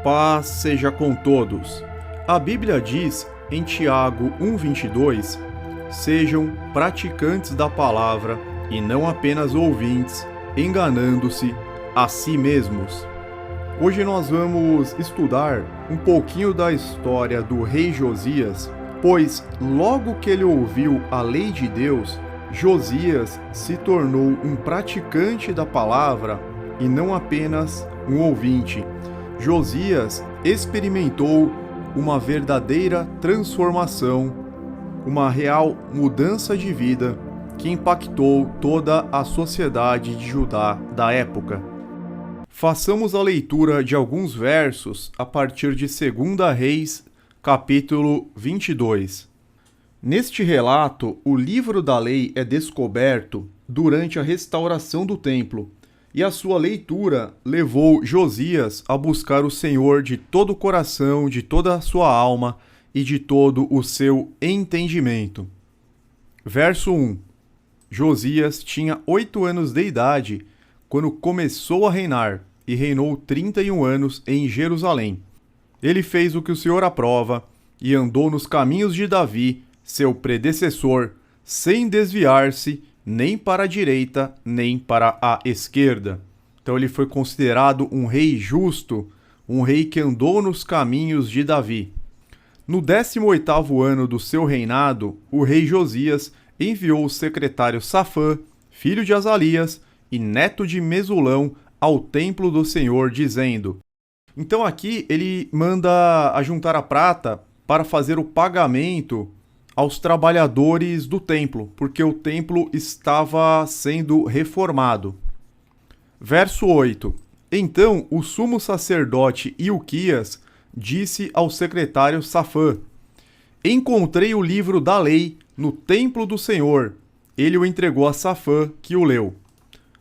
Paz seja com todos. A Bíblia diz em Tiago 1:22: sejam praticantes da palavra e não apenas ouvintes, enganando-se a si mesmos. Hoje nós vamos estudar um pouquinho da história do rei Josias, pois logo que ele ouviu a lei de Deus, Josias se tornou um praticante da palavra e não apenas um ouvinte. Josias experimentou uma verdadeira transformação, uma real mudança de vida que impactou toda a sociedade de Judá da época. Façamos a leitura de alguns versos a partir de 2 Reis, capítulo 22. Neste relato, o livro da lei é descoberto durante a restauração do templo, e a sua leitura levou Josias a buscar o Senhor de todo o coração, de toda a sua alma e de todo o seu entendimento. Verso 1. Josias tinha 8 anos de idade quando começou a reinar, e reinou 31 anos em Jerusalém. Ele fez o que o Senhor aprova e andou nos caminhos de Davi, seu predecessor, sem desviar-se nem para a direita, nem para a esquerda. Então ele foi considerado um rei justo, um rei que andou nos caminhos de Davi. No 18º ano do seu reinado, o rei Josias enviou o secretário Safã, filho de Azalias e neto de Mesulão, ao templo do Senhor, dizendo... Então aqui ele manda ajuntar a prata para fazer o pagamento aos trabalhadores do templo, porque o templo estava sendo reformado. Verso 8. Então o sumo sacerdote Ilquias disse ao secretário Safã: encontrei o livro da lei no templo do Senhor. Ele o entregou a Safã, que o leu.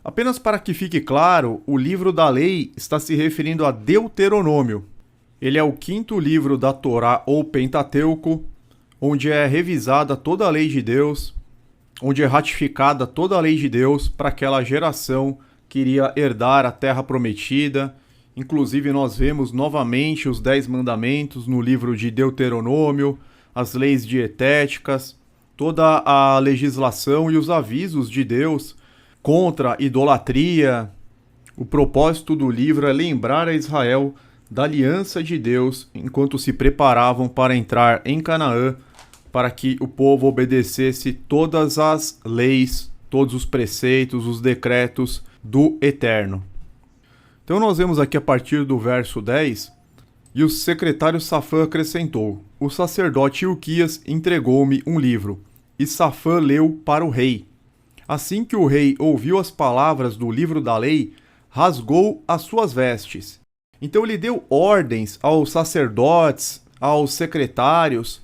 Apenas para que fique claro, o livro da lei está se referindo a Deuteronômio. Ele é o 5º livro da Torá ou Pentateuco, onde é revisada toda a lei de Deus, onde é ratificada toda a lei de Deus para aquela geração que iria herdar a terra prometida. Inclusive nós vemos novamente os 10 mandamentos no livro de Deuteronômio, as leis dietéticas, toda a legislação e os avisos de Deus contra a idolatria. O propósito do livro é lembrar a Israel da aliança de Deus enquanto se preparavam para entrar em Canaã, para que o povo obedecesse todas as leis, todos os preceitos, os decretos do Eterno. Então nós vemos aqui a partir do verso 10, e o secretário Safã acrescentou: o sacerdote Ilquias entregou-me um livro, e Safã leu para o rei. Assim que o rei ouviu as palavras do livro da lei, rasgou as suas vestes. Então ele deu ordens aos sacerdotes, aos secretários: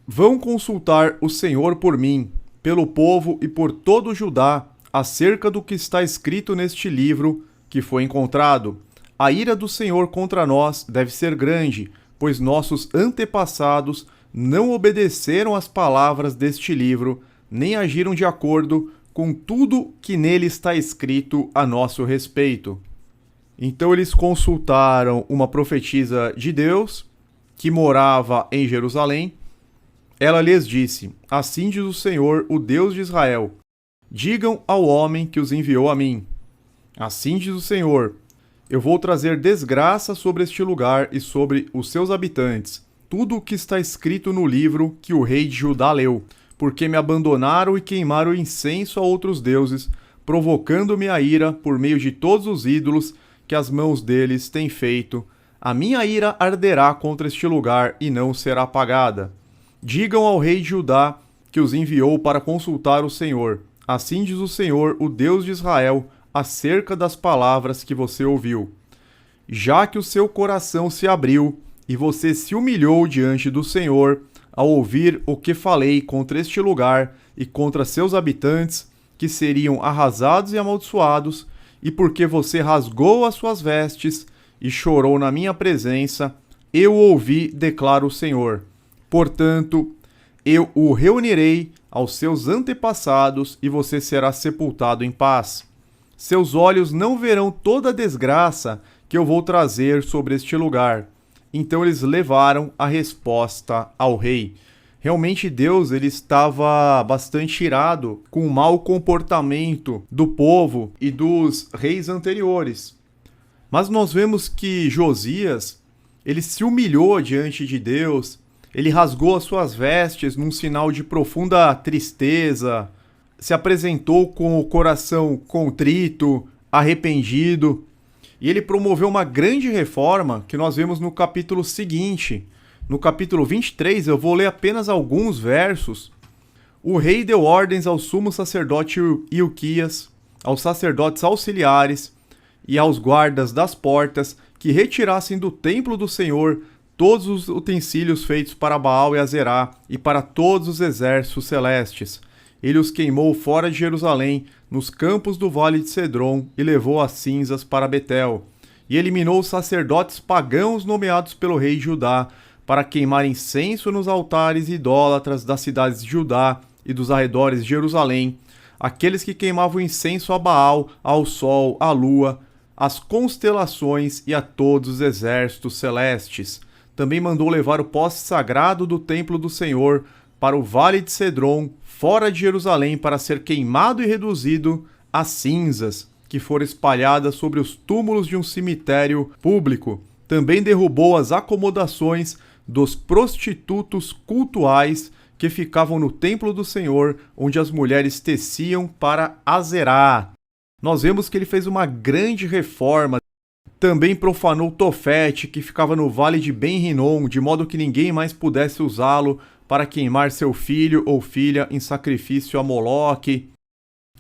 vão consultar o Senhor por mim, pelo povo e por todo Judá, acerca do que está escrito neste livro que foi encontrado. A ira do Senhor contra nós deve ser grande, pois nossos antepassados não obedeceram às palavras deste livro, nem agiram de acordo com tudo que nele está escrito a nosso respeito. Então eles consultaram uma profetisa de Deus, que morava em Jerusalém. Ela lhes disse: assim diz o Senhor, o Deus de Israel, digam ao homem que os enviou a mim. Assim diz o Senhor, eu vou trazer desgraça sobre este lugar e sobre os seus habitantes, tudo o que está escrito no livro que o rei de Judá leu, porque me abandonaram e queimaram incenso a outros deuses, provocando-me a ira por meio de todos os ídolos que as mãos deles têm feito. A minha ira arderá contra este lugar e não será apagada. Digam ao rei de Judá que os enviou para consultar o Senhor. Assim diz o Senhor, o Deus de Israel, acerca das palavras que você ouviu. Já que o seu coração se abriu e você se humilhou diante do Senhor, ao ouvir o que falei contra este lugar e contra seus habitantes, que seriam arrasados e amaldiçoados, e porque você rasgou as suas vestes e chorou na minha presença, eu ouvi, declara o Senhor. Portanto, eu o reunirei aos seus antepassados e você será sepultado em paz. Seus olhos não verão toda a desgraça que eu vou trazer sobre este lugar, Então eles levaram a resposta ao rei. Realmente Deus ele estava bastante irado com o mau comportamento do povo e dos reis anteriores. Mas nós vemos que Josias, ele se humilhou diante de Deus, ele rasgou as suas vestes num sinal de profunda tristeza, se apresentou com o coração contrito, arrependido, e ele promoveu uma grande reforma que nós vemos no capítulo seguinte. No capítulo 23, eu vou ler apenas alguns versos. O rei deu ordens ao sumo sacerdote Ilquias, aos sacerdotes auxiliares e aos guardas das portas que retirassem do templo do Senhor todos os utensílios feitos para Baal e Azerá e para todos os exércitos celestes. Ele os queimou fora de Jerusalém, nos campos do vale de Cedron, e levou as cinzas para Betel. E eliminou os sacerdotes pagãos nomeados pelo rei de Judá, para queimar incenso nos altares idólatras das cidades de Judá e dos arredores de Jerusalém, aqueles que queimavam incenso a Baal, ao sol, à lua, às constelações e a todos os exércitos celestes. Também mandou levar o poste sagrado do templo do Senhor para o vale de Cedron, fora de Jerusalém, para ser queimado e reduzido a cinzas, que foram espalhadas sobre os túmulos de um cemitério público. Também derrubou as acomodações dos prostitutos cultuais que ficavam no templo do Senhor, onde as mulheres teciam para Azerá. Nós vemos que ele fez uma grande reforma. Também profanou Tofete, que ficava no vale de Ben-Rinom, de modo que ninguém mais pudesse usá-lo para queimar seu filho ou filha em sacrifício a Moloque.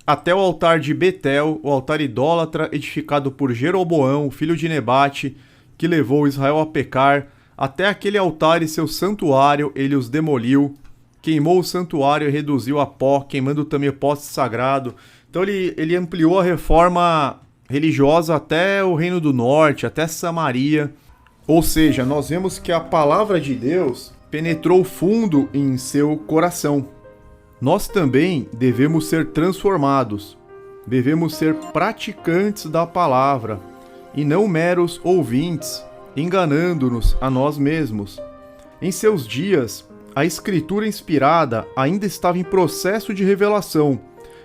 Até o altar de Betel, o altar idólatra edificado por Jeroboão, filho de Nebate, que levou Israel a pecar, até aquele altar e seu santuário ele os demoliu, queimou o santuário e reduziu a pó, queimando também o poste sagrado. Então ele ampliou a reforma religiosa até o Reino do Norte, até Samaria. Ou seja, nós vemos que a palavra de Deus penetrou fundo em seu coração. Nós também devemos ser transformados, devemos ser praticantes da palavra e não meros ouvintes, enganando-nos a nós mesmos. Em seus dias, a escritura inspirada ainda estava em processo de revelação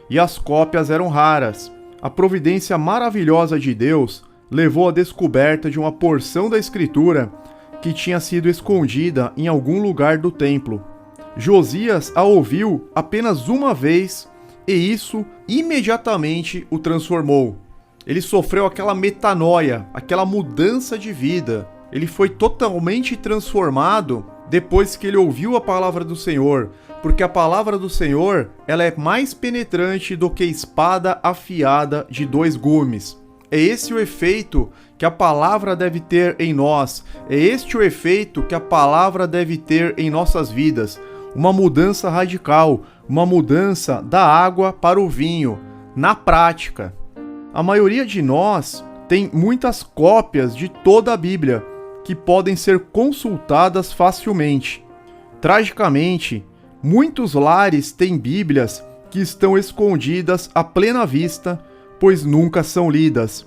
e as cópias eram raras. A providência maravilhosa de Deus levou à descoberta de uma porção da escritura que tinha sido escondida em algum lugar do templo. Josias a ouviu apenas uma vez e isso imediatamente o transformou. Ele sofreu aquela metanoia, aquela mudança de vida. Ele foi totalmente transformado depois que ele ouviu a palavra do Senhor, porque a palavra do Senhor, ela é mais penetrante do que espada afiada de 2 gumes. É esse o efeito que a palavra deve ter em nós. É este o efeito que a palavra deve ter em nossas vidas. Uma mudança radical, uma mudança da água para o vinho, na prática. A maioria de nós tem muitas cópias de toda a Bíblia, que podem ser consultadas facilmente. Tragicamente, muitos lares têm Bíblias que estão escondidas à plena vista, pois nunca são lidas.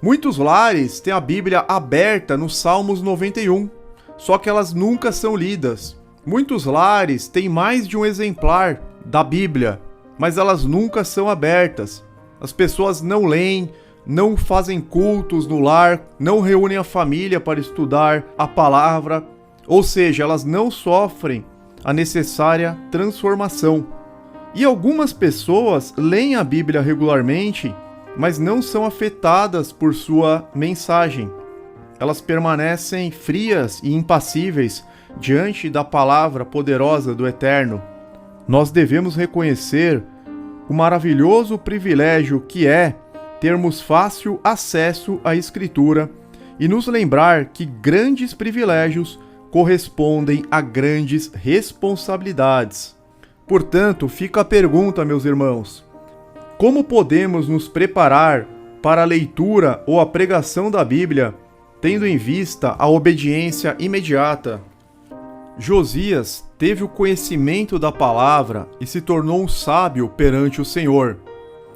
Muitos lares têm a Bíblia aberta no Salmos 91, só que elas nunca são lidas. Muitos lares têm mais de um exemplar da Bíblia, mas elas nunca são abertas. As pessoas não leem, não fazem cultos no lar, não reúnem a família para estudar a palavra, ou seja, elas não sofrem a necessária transformação. E algumas pessoas leem a Bíblia regularmente, mas não são afetadas por sua mensagem. Elas permanecem frias e impassíveis diante da palavra poderosa do Eterno. Nós devemos reconhecer o maravilhoso privilégio que é termos fácil acesso à Escritura e nos lembrar que grandes privilégios correspondem a grandes responsabilidades. Portanto, fica a pergunta, meus irmãos: como podemos nos preparar para a leitura ou a pregação da Bíblia, tendo em vista a obediência imediata? Josias teve o conhecimento da palavra e se tornou um sábio perante o Senhor.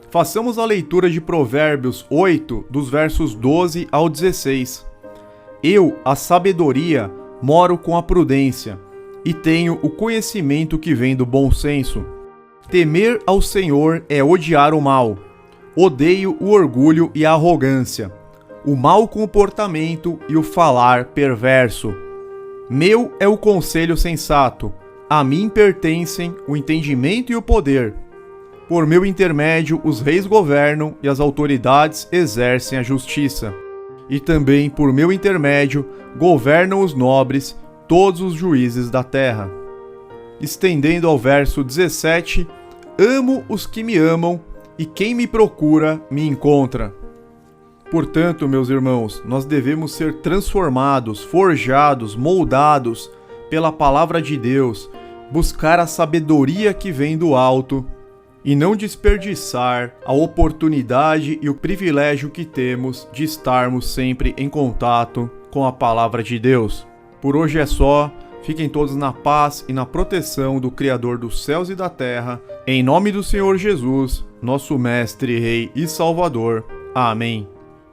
Façamos a leitura de Provérbios 8, dos versos 12 ao 16. Eu, a sabedoria, moro com a prudência, e tenho o conhecimento que vem do bom senso. Temer ao Senhor é odiar o mal. Odeio o orgulho e a arrogância, o mau comportamento e o falar perverso. Meu é o conselho sensato, a mim pertencem o entendimento e o poder. Por meu intermédio os reis governam e as autoridades exercem a justiça. E também por meu intermédio governam os nobres, todos os juízes da terra. Estendendo ao verso 17, amo os que me amam, e quem me procura me encontra. Portanto, meus irmãos, nós devemos ser transformados, forjados, moldados pela palavra de Deus, buscar a sabedoria que vem do alto e não desperdiçar a oportunidade e o privilégio que temos de estarmos sempre em contato com a palavra de Deus. Por hoje é só. Fiquem todos na paz e na proteção do Criador dos céus e da terra, em nome do Senhor Jesus, nosso Mestre, Rei e Salvador. Amém.